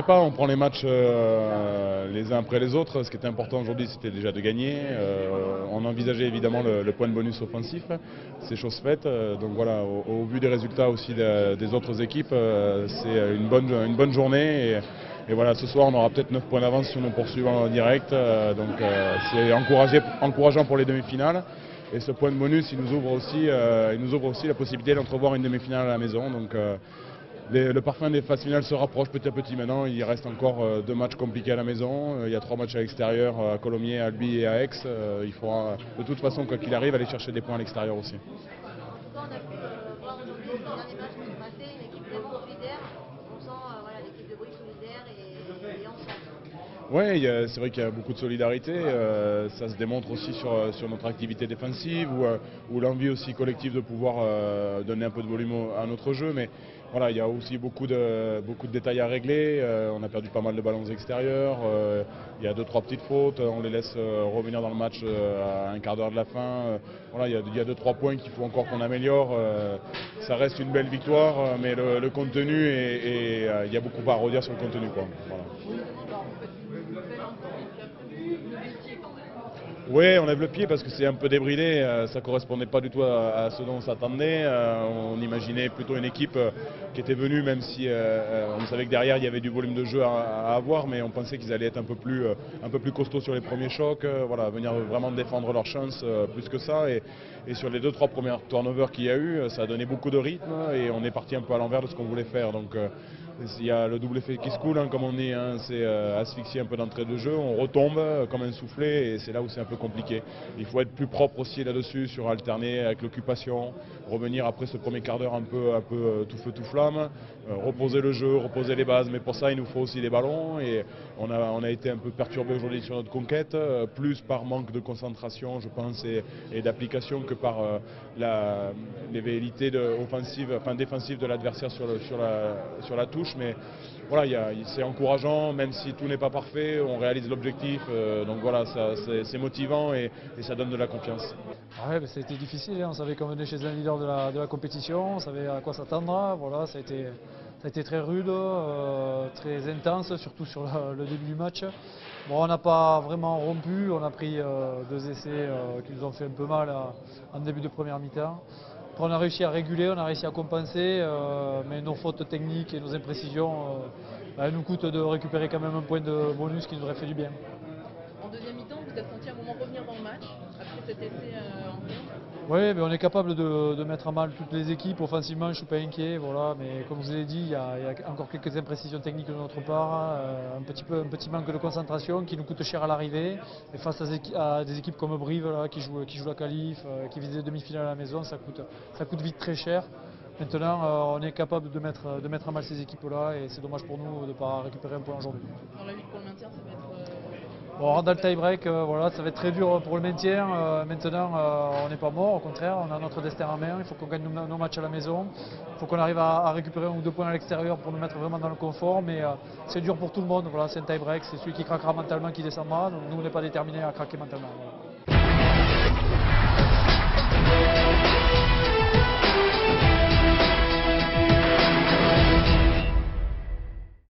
sais pas, on prend les matchs les uns après les autres. Ce qui était important aujourd'hui, c'était déjà de gagner. On envisageait évidemment le point de bonus offensif, c'est chose faite. Donc voilà, au vu des résultats aussi des autres équipes, c'est une bonne journée. Et voilà, ce soir, on aura peut-être 9 points d'avance sur nos poursuivants en direct. Donc c'est encourageant pour les demi-finales. Et ce point de bonus, il nous ouvre aussi la possibilité d'entrevoir une demi-finale à la maison. Donc, le parfum des phases finales se rapproche petit à petit maintenant. Il reste encore 2 matchs compliqués à la maison. Il y a 3 matchs à l'extérieur, à Colomiers, à Albi et à Aix. Il faudra de toute façon, quoi qu'il arrive, aller chercher des points à l'extérieur aussi. En tout cas, on a pu voir aujourd'hui sur le dernier match qui est passé une équipe vraiment solidaire. On sent l'équipe de Brive solidaire et ensemble. Oui, c'est vrai qu'il y a beaucoup de solidarité. Ça se démontre aussi sur notre activité défensive ou l'envie aussi collective de pouvoir donner un peu de volume à notre jeu. Mais voilà, il y a aussi beaucoup de détails à régler. On a perdu pas mal de ballons extérieurs. Il y a 2-3 petites fautes. On les laisse revenir dans le match à un quart d'heure de la fin. Voilà, il y a 2-3 points qu'il faut encore qu'on améliore. Ça reste une belle victoire, mais le contenu, il y a beaucoup à redire sur le contenu, quoi. Voilà. Oui, on lève le pied parce que c'est un peu débridé, ça ne correspondait pas du tout à ce dont on s'attendait. On imaginait plutôt une équipe qui était venue, même si on savait que derrière il y avait du volume de jeu à avoir, mais on pensait qu'ils allaient être un peu plus costauds sur les premiers chocs, venir vraiment défendre leur chance plus que ça. Et sur les 2-3 premières turnovers qu'il y a eu, ça a donné beaucoup de rythme et on est parti un peu à l'envers de ce qu'on voulait faire. Donc, il y a le double effet qui se coule, comme on dit, c'est asphyxier un peu d'entrée de jeu, on retombe comme un soufflet et c'est là où c'est un peu compliqué. Il faut être plus propre aussi là-dessus, sur alterner avec l'occupation, revenir après ce premier quart d'heure un peu tout feu tout flamme, reposer le jeu, reposer les bases, mais pour ça il nous faut aussi des ballons et on a été un peu perturbé aujourd'hui sur notre conquête, plus par manque de concentration je pense et d'application que par les velléités défensives de l'adversaire sur la touche. Mais voilà, c'est encourageant, même si tout n'est pas parfait, on réalise l'objectif, donc voilà, c'est motivant et ça donne de la confiance. Ouais, ça a été difficile, on savait qu'on venait chez un leader de la compétition, on savait à quoi s'attendre, voilà, ça a été très rude, très intense, surtout sur le début du match. Bon, on n'a pas vraiment rompu, on a pris 2 essais qui nous ont fait un peu mal en début de première mi-temps. On a réussi à réguler, on a réussi à compenser, mais nos fautes techniques et nos imprécisions nous coûtent de récupérer quand même un point de bonus qui nous aurait fait du bien. En deuxième mi-temps, vous avez senti un moment revenir dans le match après cet essai en contre? Oui, mais on est capable de mettre à mal toutes les équipes. Offensivement, je ne suis pas inquiet, voilà, mais comme je vous l'ai dit, il y a encore quelques imprécisions techniques de notre part, un petit manque de concentration qui nous coûte cher à l'arrivée. Et face à des équipes comme Brive là, qui jouent la qualif, qui visent les demi-finales à la maison, ça coûte vite très cher. Maintenant, on est capable de mettre à mal ces équipes-là et c'est dommage pour nous de ne pas récupérer un point aujourd'hui. Dans la lutte pour le maintien, ça va être... On rentre dans le tie-break, voilà, ça va être très dur pour le maintien. Maintenant, on n'est pas mort, au contraire, on a notre destin en main. Il faut qu'on gagne nos matchs à la maison. Il faut qu'on arrive à récupérer 1 ou 2 points à l'extérieur pour nous mettre vraiment dans le confort. Mais c'est dur pour tout le monde, voilà, c'est un tie-break, c'est celui qui craquera mentalement qui descendra. Donc nous, on n'est pas déterminés à craquer mentalement. Voilà.